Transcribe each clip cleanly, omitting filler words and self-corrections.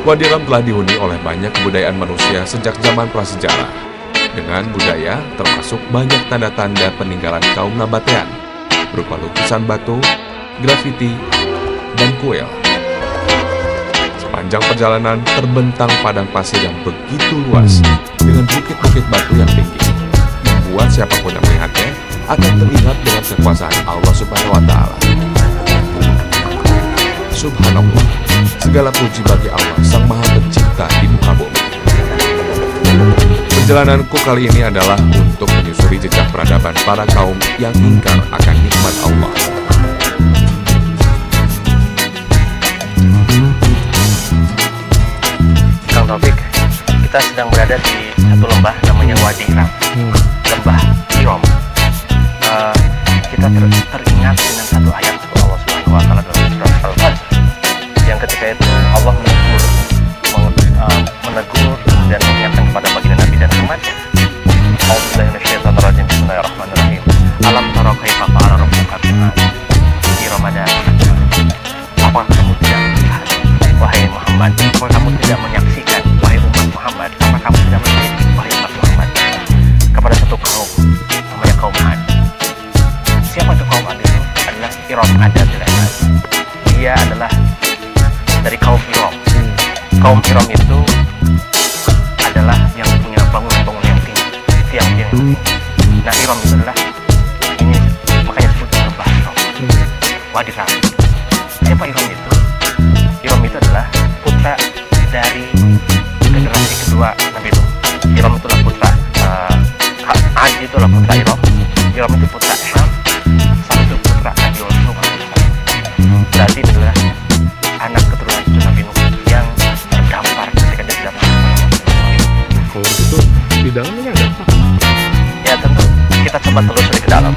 Wadi Ram telah dihuni oleh banyak kebudayaan manusia sejak zaman prasejarah. Dengan budaya termasuk banyak tanda-tanda peninggalan kaum Nabatean, berupa lukisan batu, grafiti, dan kuil. Sepanjang perjalanan terbentang padang pasir yang begitu luas dengan bukit-bukit batu yang tinggi, membuat siapapun yang melihatnya akan terlihat dengan kekuasaan Allah Subhanahu wa Ta'ala. Subhanallah, segala puji bagi Allah Sang Maha Pencipta di muka bumi. Perjalananku kali ini adalah untuk menyusuri jejak peradaban para kaum yang ingkar akan nikmat Allah. Kang Taufik, kita sedang berada di satu lembah namanya Wadi Ram, lembah Irom. Kita teringat dengan satu ayat Allah Subhanahu wa Ta'ala dalam surat Al-Fajr, yang ketika itu Allah menegur dan mengingatkan kepada baginda Nabi dan umatnya. A'udzubillahi minasyaitonirrajim. Bismillahirrahmanirrahim. Alam tara kaifa fa'ala rabbuka bi'ad Iram madani. Apakah kamu tidak melihat, wahai Muhammad? Apakah kamu tidak menyaksikan, wahai umat Muhammad? Apakah kamu tidak melihat, wahai umat Muhammad, kepada satu kaum namanya kaum Ad? Siapa itu kaum Ad itu? Adalah Iram Adad. Dia adalah dari kaum Iram. Kaum Iram itu adalah yang punya bangunan-bangunan yang tinggi, tiang-tiang yang tinggi. Nah, Iram itu adalah ini, makanya disebut lembah Iram, Wadi Ram. Siapa Iram itu? Iram itu adalah putra dari generasi kedua Nabi Nuh. Iram itulah putra Ad itulah putra Iram. Iram itu putra Ham, sama itu putra Nabi Nuh. Berarti itu adalah anak keturunan cucu Nabi Nuh yang terdampar ketika dia tidak mengenal. Kalau begitu di dalamnya ada apa? Ya tentu kita coba telusuri ke dalam.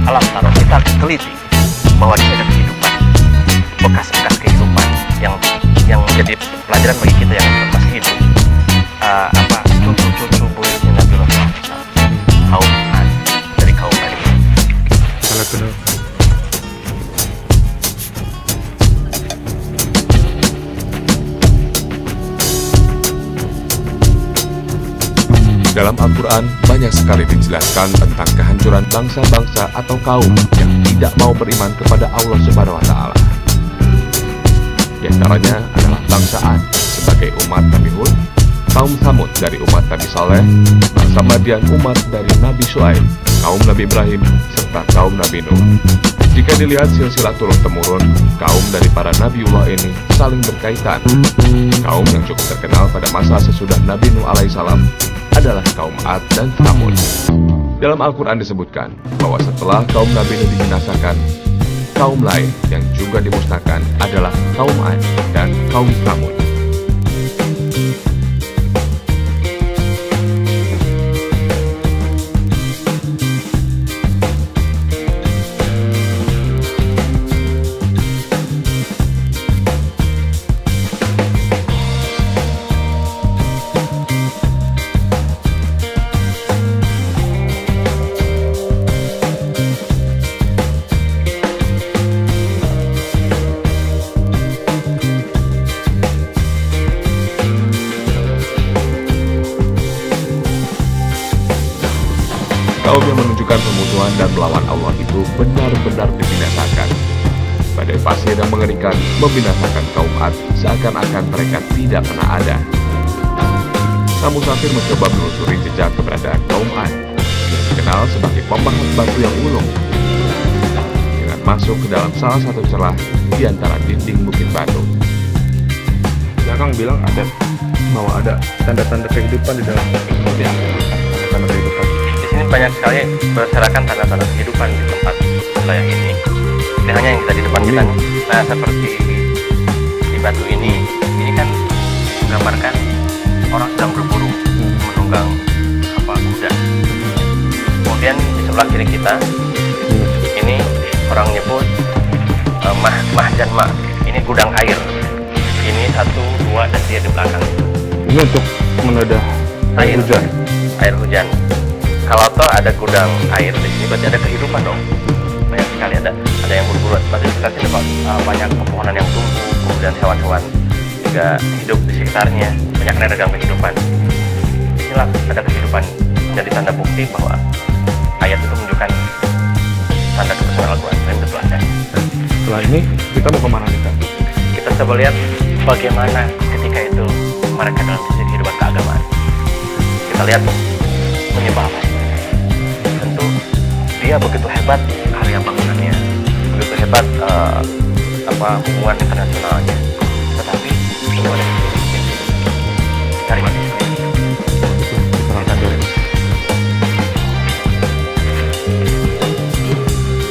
Alam taruh, kita teliti bahwa di sini ada kehidupan, bekas-bekas kehidupan yang menjadi pelajaran bagi kita yang masih hidup. Cucu-cucu buyutnya Nabi Muhammad, kaum Ad, dari kaum Ad. Sangat benar. Dalam Al-Quran, banyak sekali dijelaskan tentang kehancuran bangsa-bangsa atau kaum yang tidak mau beriman kepada Allah Subhanahu wa Ta'ala. Di antaranya adalah bangsa Ad sebagai umat Nabi Hud, kaum Tsamud dari umat Nabi Saleh, bangsa Madian umat dari Nabi Syuaib, kaum Nabi Ibrahim, serta kaum Nabi Nuh. Jika dilihat silsilah turun-temurun, kaum dari para Nabiullah ini saling berkaitan. Kaum yang cukup terkenal pada masa sesudah Nabi Nuh alaihissalam adalah kaum Ad dan Tsamud. Dalam Al-Quran disebutkan bahwa setelah kaum Nabi Nuh dibinasakan, kaum lain yang juga dimusnahkan adalah kaum Ad dan kaum Tsamud. Kaum yang menunjukkan pemusuhan dan melawan Allah itu benar-benar dibinasakan. Badai pasir yang mengerikan membinasakan kaum Ad seakan-akan mereka tidak pernah ada. Sang musafir mencoba menelusuri jejak keberadaan kaum Ad yang dikenal sebagai pemahat batu yang ulung, dengan masuk ke dalam salah satu celah di antara dinding bukit batu. Ya, Kang bilang ada, bahwa ada tanda-tanda kehidupan di dalam. Ya, Tanda kehidupan. di sini banyak sekali berserakan tanda-tanda kehidupan di tempat saya ini. Tidak hanya yang kita di depan kita nih. Nah, seperti di batu ini kan menggambarkan orang sedang berburu menunggang kuda. Kemudian di sebelah kiri kita ini orang nyebut mah dan ma. Ini gudang air. Ini 1, 2 dan 3 di belakang. Ini untuk menedah air hujan. Air hujan. Kalau toh ada gudang air di sini berarti ada kehidupan dong. Banyak sekali ada yang berburu. Berarti sekitar sini banyak pepohonan yang tumbuh, kemudian hewan-hewan juga warga hidup di sekitarnya, banyak ragam kehidupan. Inilah ada kehidupan, jadi tanda bukti bahwa ayat itu menunjukkan tanda kebesaran Al-Quran yang tentu ada. Setelah ini kita mau kemana nih Kak? Kita coba lihat bagaimana ketika itu mereka dalam sisi kehidupan keagamaan. Kita lihat menyembah apa? Tentu dia begitu hebat karya bangunannya, begitu hebat hubungan internasionalnya, tetapi itu ada dari mana?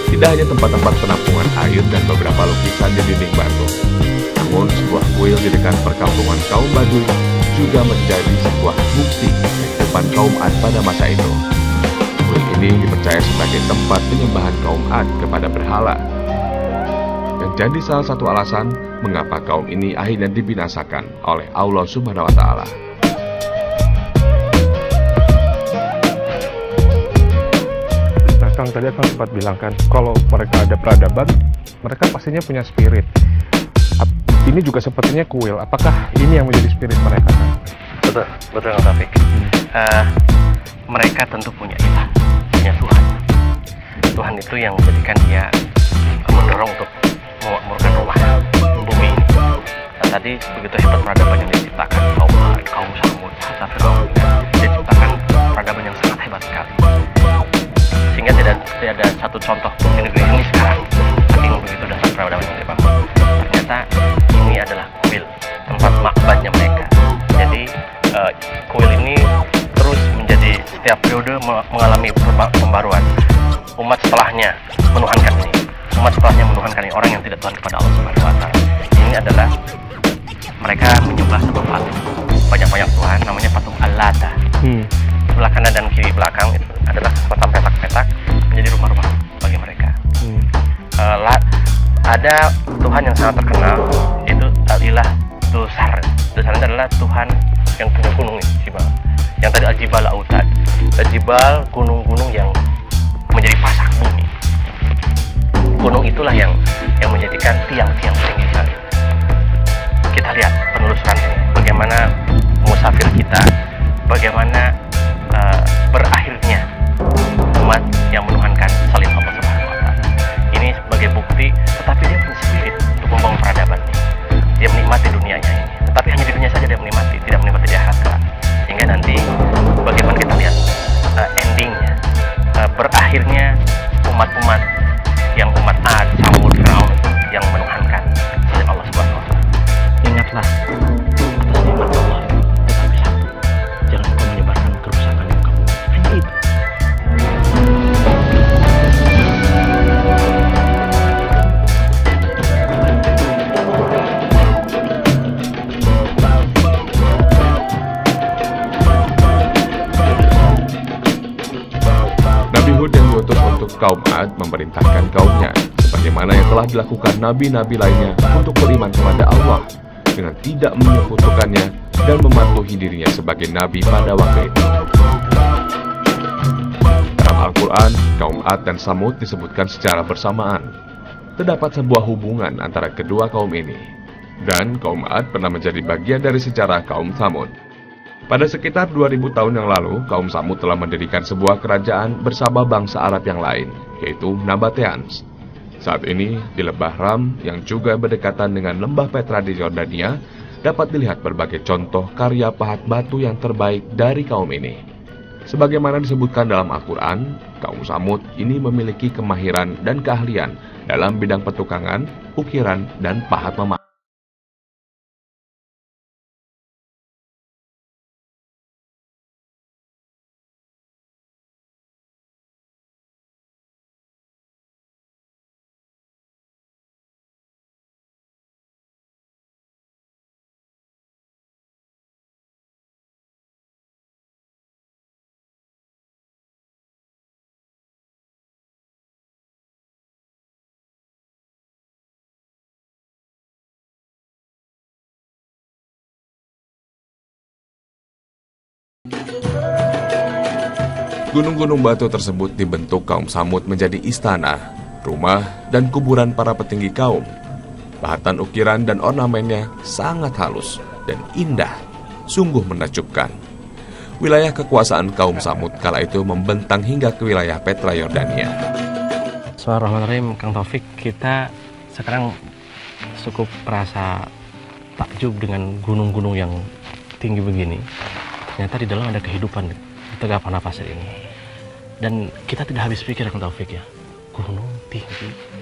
Tidak hanya tempat-tempat penampungan air dan beberapa lukisan di dinding batu, namun sebuah kuil di dekat perkampungan kaum Baduy juga menjadi sebuah bukti kehidupan kaum Ad pada masa itu. Kuil ini dipercaya sebagai tempat penyembahan kaum Ad kepada berhala, dan jadi salah satu alasan mengapa kaum ini akhirnya dibinasakan oleh Allah Subhanahu wa Ta'ala. Kang, tadi Kang sempat bilang kan, kalau mereka ada peradaban, mereka pastinya punya spirit. Ini juga sepertinya kuil. Apakah ini yang menjadi spirit mereka, Kang? Betul, Taufik. Mereka tentu punya ilah, punya Tuhan. Tuhan itu yang menjadikan dia mendorong untuk memakmurkan rumah bumi ini. Dan tadi begitu hebat peradaban yang diciptakan kaum Samud, Hatta Fir'aun, diciptakan peradaban yang sangat hebat sekali. Sehingga tidak ada satu contoh di negeri ini sekarang saking begitu dasar peradaban yang dibangun. Ternyata ini adalah kuil, tempat makbadnya mereka. Jadi kuil ini terus menjadi setiap periode mengalami pembaruan. Umat setelahnya menuhankan ini, orang yang tidak Tuhan kepada Allah Subhanahu wa Ta'ala. Ini adalah mereka menyembah sebuah patung, banyak Tuhan, namanya patung Al-Lata. Sebelah kanan dan kiri belakang itu adalah semacam petak-petak menjadi rumah-rumah bagi mereka. Ada Tuhan yang sangat terkenal, itu Al-Ilah Dusar. Dusar itu adalah Tuhan yang punya gunung Jibal. Yang tadi Al-Jibal Autad. Al-Jibal gunung-gunung yang menjadi pasak bumi. Gunung itulah yang menjadikan tiang-tiang tinggi sekali. Kita lihat penelusuran ini, bagaimana musafir kita, bagaimana berakhirnya umat yang menuhankan selain Allah Subhanahu wa Ta'ala. Ini sebagai bukti, tetapi dia punya spirit untuk membangun peradaban. Dia menikmati dunianya ini, tetapi hanya di dunia saja dia menikmati, tidak menikmati di akhirat kelak. Sehingga nanti bagaimana kita lihat endingnya, berakhirnya umat-umat yang umat Ad, Samud, Fir'aun itu yang menuhankan selain Allah Subhanahu wa Ta'ala. Ingatlah atas nikmat Allah, tetapi satu, jangan kau menyebarkan kerusakan yang kamu. Hanya itu. Nabi Hud yang diutus untuk kaum Ad memerintahkan kaumnya, sebagaimana yang telah dilakukan nabi-nabi lainnya, untuk beriman kepada Allah dengan tidak menyekutukannya dan mematuhi dirinya sebagai nabi pada waktu itu. Dalam Al-Quran, kaum Ad dan Samud disebutkan secara bersamaan. Terdapat sebuah hubungan antara kedua kaum ini, dan kaum Ad pernah menjadi bagian dari sejarah kaum Samud. Pada sekitar 2000 tahun yang lalu, kaum Samud telah mendirikan sebuah kerajaan bersama bangsa Arab yang lain, yaitu Nabateans. Saat ini, di Lembah Ram yang juga berdekatan dengan Lembah Petra di Yordania, dapat dilihat berbagai contoh karya pahat batu yang terbaik dari kaum ini. Sebagaimana disebutkan dalam Al-Quran, kaum Samud ini memiliki kemahiran dan keahlian dalam bidang petukangan, ukiran, dan pahat memahat. Gunung-gunung batu tersebut dibentuk kaum Samud menjadi istana, rumah, dan kuburan para petinggi kaum. Bahan ukiran dan ornamennya sangat halus dan indah, sungguh menakjubkan. Wilayah kekuasaan kaum Samud kala itu membentang hingga ke wilayah Petra Yordania. Bismillahirrahmanirrahim, Kang Taufik, kita sekarang cukup merasa takjub dengan gunung-gunung yang tinggi begini. Ternyata di dalam ada kehidupan di tengah nafas ini. Dan kita tidak habis pikir, Kang Taufik, ya. Gunung tinggi.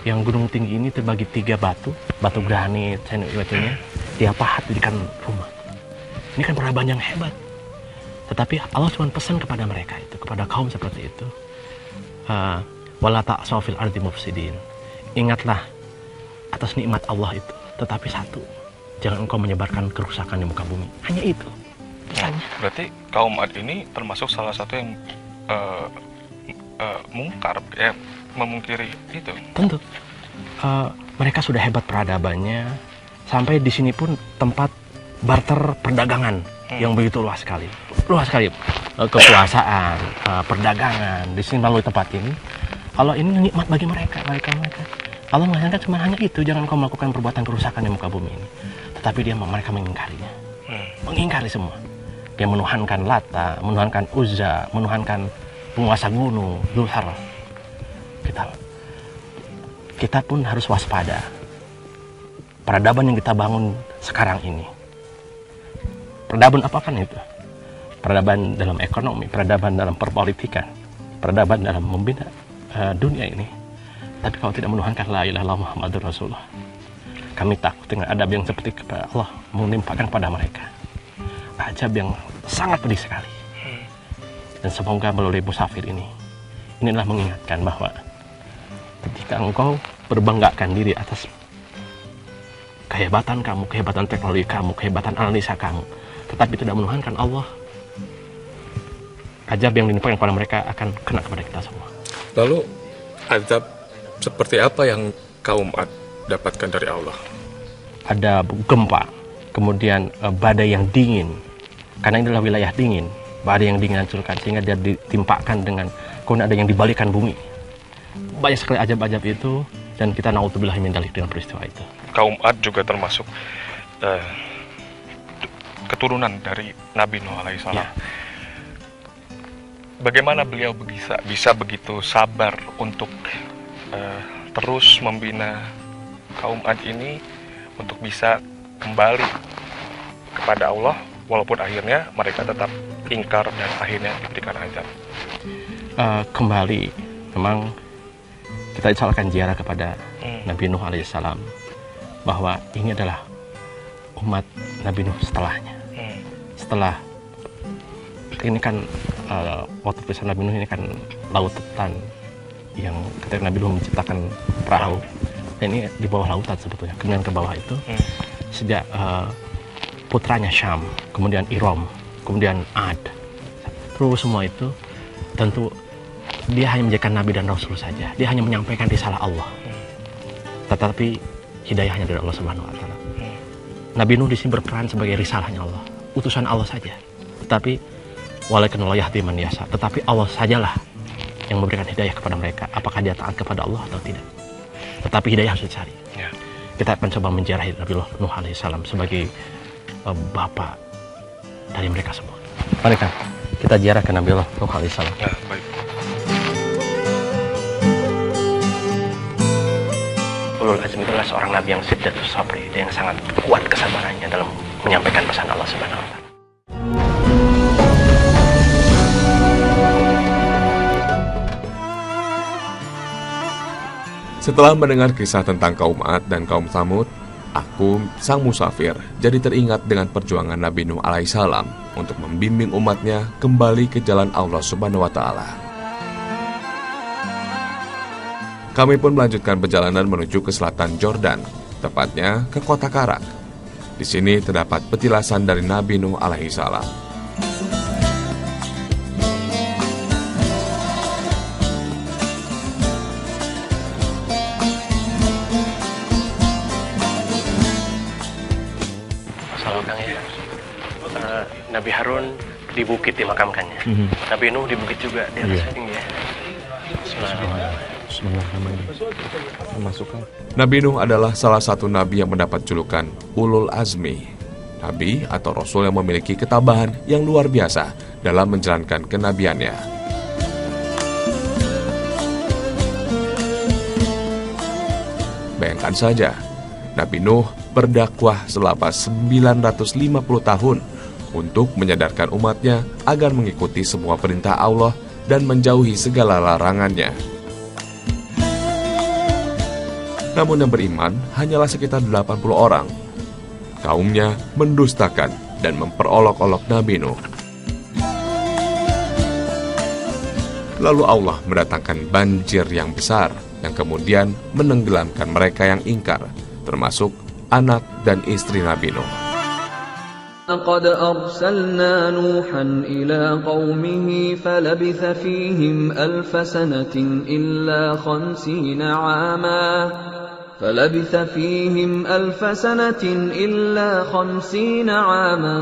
Yang gunung tinggi ini terbagi 3 batu granit, batunya dia pahat jadikan rumah. Ini kan peradaban yang hebat. Tetapi Allah cuma pesan kepada mereka itu, kepada kaum seperti itu. Wala ta'sau fil ardi mufsidin. Ingatlah atas nikmat Allah itu. Tetapi satu, jangan engkau menyebarkan kerusakan di muka bumi. Hanya itu. Pesannya. Berarti kaum Ad ini termasuk salah satu yang mungkar, memungkiri itu. Tentu. Mereka sudah hebat peradabannya. Sampai di sini pun tempat barter perdagangan yang begitu luas sekali. Luas sekali. Kekuasaan, perdagangan di sini melalui tempat ini. Allah ini nikmat bagi mereka. Allah mengajarkan cuma hanya itu, jangan kau melakukan perbuatan kerusakan di muka bumi ini. Tetapi mereka mengingkarinya. Mengingkari semua. Dia menuhankan Lata, menuhankan Uzza, menuhankan penguasa gunung, Zulhar. Kita pun harus waspada. Peradaban yang kita bangun sekarang ini. Peradaban apa kan itu? Peradaban dalam ekonomi, peradaban dalam perpolitikan, peradaban dalam membina dunia ini. Tapi kalau tidak menuhankan la ilaha illallah Muhammadur Rasulullah, kami takut dengan adab yang seperti kepada Allah menimpakan kepada mereka. Ajab yang sangat pedih sekali. Dan semoga melalui musafir ini adalah mengingatkan bahwa ketika engkau berbanggakan diri atas kehebatan kamu, kehebatan teknologi kamu, kehebatan analisa kamu, tetapi tidak menuhankan Allah, azab yang dinimpakan kepada mereka akan kena kepada kita semua. Lalu azab seperti apa yang kaum Ad dapatkan dari Allah? Ada gempa, kemudian badai yang dingin, karena ini adalah wilayah dingin. Badai yang dingin hancurkan sehingga dia ditimpakan dengan kemudian ada yang dibalikan bumi. Banyak sekali ajab-ajab itu, dan kita naudzubillah min dzalik dengan peristiwa itu. Kaum Ad juga termasuk keturunan dari Nabi Nuh alaihissalam. Ya. Bagaimana beliau bisa begitu sabar untuk terus membina kaum Ad ini untuk bisa kembali kepada Allah, walaupun akhirnya mereka tetap ingkar dan akhirnya diberikan azab. Kembali, memang kita akan ziarah kepada Nabi Nuh alaihissalam, bahwa ini adalah umat Nabi Nuh setelahnya. Setelah ini kan waktu kisah Nabi Nuh ini kan lautan yang ketika Nabi Nuh menciptakan perahu, dan ini di bawah lautan sebetulnya. Kemudian ke bawah itu sejak putranya Syam, kemudian Iram, kemudian Ad, terus semua itu tentu dia hanya menjadikan Nabi dan Rasul saja. Dia hanya menyampaikan risalah Allah. Tetapi hidayahnya dari Allah Subhanahu Wa Taala. Nabi Nuh di sini berperan sebagai risalahnya Allah, utusan Allah saja. Tetapi walakin Allah yahdi man yasha. Tetapi Allah sajalah yang memberikan hidayah kepada mereka. Apakah dia taat kepada Allah atau tidak? Tetapi hidayah harus dicari. Ya. Kita akan coba menziarahi Nabi Nuh alaihissalam sebagai bapak dari mereka semua. Mari kan kita ziarah ke Nabi Nuh alaihissalam. Ya, baik. Ulul Azmi adalah seorang nabi yang siddatus sabri, dia yang sangat kuat kesabarannya dalam menyampaikan pesan Allah Subhanahu wa Ta'ala. Setelah mendengar kisah tentang kaum Ad dan kaum Tsamud, aku, sang musafir, jadi teringat dengan perjuangan Nabi Nuh alaihissalam untuk membimbing umatnya kembali ke jalan Allah Subhanahu wa Ta'ala. Kami pun melanjutkan perjalanan menuju ke selatan Jordan, tepatnya ke kota Karak. Di sini terdapat petilasan dari Nabi Nuh alaihissalam. Nabi Harun di bukit dimakamkannya. Nabi Nuh di bukit juga, di atas tinggi ya. Bismillah, masukkan. Nabi Nuh adalah salah satu nabi yang mendapat julukan Ulul Azmi, nabi atau rasul yang memiliki ketabahan yang luar biasa dalam menjalankan kenabiannya. Bayangkan saja, Nabi Nuh berdakwah selama 950 tahun untuk menyadarkan umatnya agar mengikuti semua perintah Allah dan menjauhi segala larangannya. Namun yang beriman hanyalah sekitar 80 orang. Kaumnya mendustakan dan memperolok-olok Nabi Nuh. Lalu Allah mendatangkan banjir yang besar yang kemudian menenggelamkan mereka yang ingkar, termasuk anak dan istri Nabi Nuh. لقد أرسلنا نوحا إلى قومه فلبث فيهم ألف سنة إلا 50 عاما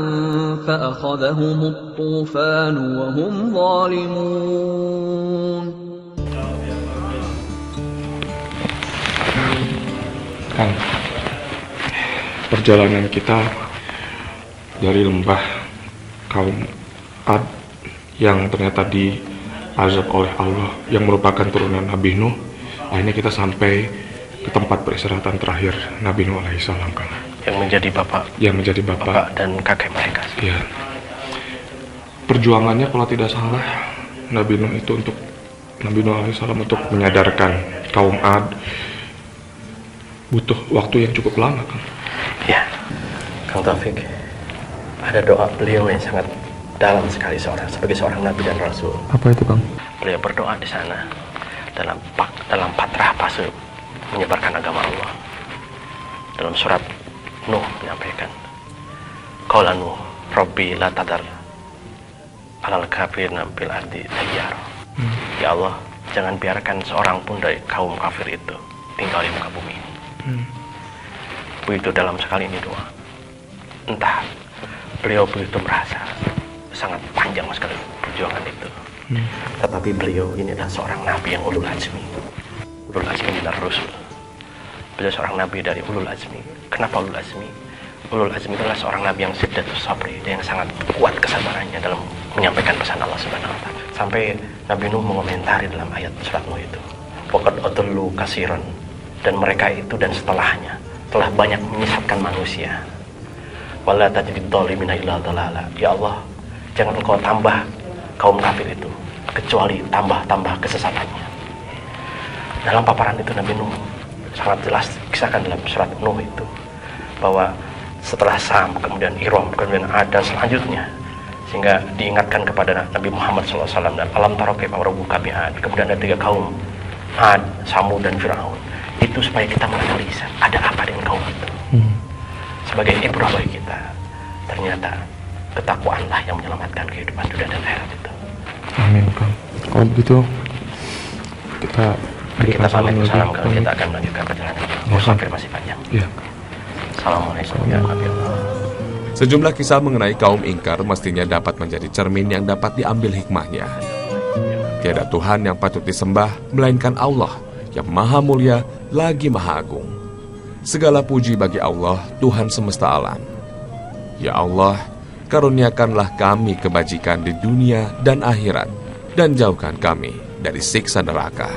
فأخذهم الطوفان وهم ظالمون. Kang, perjalanan kita dari lembah kaum Ad yang ternyata diazab oleh Allah yang merupakan turunan Nabi Nuh, akhirnya kita sampai ke tempat peristirahatan terakhir Nabi Nuh alaihissalam, Kang. Yang menjadi bapak dan kakek mereka. Iya. Perjuangannya kalau tidak salah Nabi Nuh itu untuk Nabi Nuh alaihissalam untuk menyadarkan kaum Ad butuh waktu yang cukup lama, Kang. Ya, Kang Taufik, ada doa beliau yang sangat dalam sekali sebagai seorang nabi dan rasul. Apa itu, Kang? Beliau berdoa di sana dalam patrah fase menyebarkan agama Allah. Dalam surat Nuh menyampaikan, Qala Nuh, Rabbi la tadar alal kafirina fil ardi dayyar. Ya Allah, jangan biarkan seorang pun dari kaum kafir itu tinggal di muka bumi. Begitu dalam sekali ini doa. Entah beliau begitu merasa sangat panjang sekali perjuangan itu. Tetapi beliau ini adalah seorang nabi yang ulul azmi. Ulul azmi minar rusul. Beliau seorang nabi dari ulul azmi. Kenapa ulul azmi? Ulul azmi adalah seorang nabi yang siddatus sabri, dia yang sangat kuat kesabarannya dalam menyampaikan pesan Allah Subhanahu wa taala. Sampai Nabi Nuh mengomentari dalam ayat surat Nuh itu, waqad adallu katsiran, dan mereka itu dan setelahnya telah banyak menyesatkan manusia. Wala tajidid dhalimina illa dhalala. Ya Allah, jangan Engkau tambah kaum kafir itu kecuali tambah kesesatannya. Dalam paparan itu Nabi Nuh sangat jelas kisahkan dalam surat Nuh itu bahwa setelah Sam, kemudian Iram, kemudian Ad dan selanjutnya, sehingga diingatkan kepada Nabi Muhammad SAW dan alam tara kaifa rabbuka bi'ad. Kemudian ada 3 kaum, Ad, Samud dan Firaun. Itu supaya kita menganalisa ada apa dengan kaum itu. Sebagai ibrah bagi kita, ternyata ketakwaanlah yang menyelamatkan kehidupan dunia dan akhirat itu. Amin, Kang. Kalau begitu kita pamit, salam, kita akan melanjutkan perjalanan. Musafir masih panjang. Iya. Assalamualaikum warahmatullahi wabarakatuh. Sejumlah kisah mengenai kaum ingkar mestinya dapat menjadi cermin yang dapat diambil hikmahnya. Tiada Tuhan yang patut disembah melainkan Allah yang maha mulia lagi maha agung. Segala puji bagi Allah, Tuhan semesta alam. Ya Allah, karuniakanlah kami kebajikan di dunia dan akhirat, dan jauhkan kami dari siksa neraka.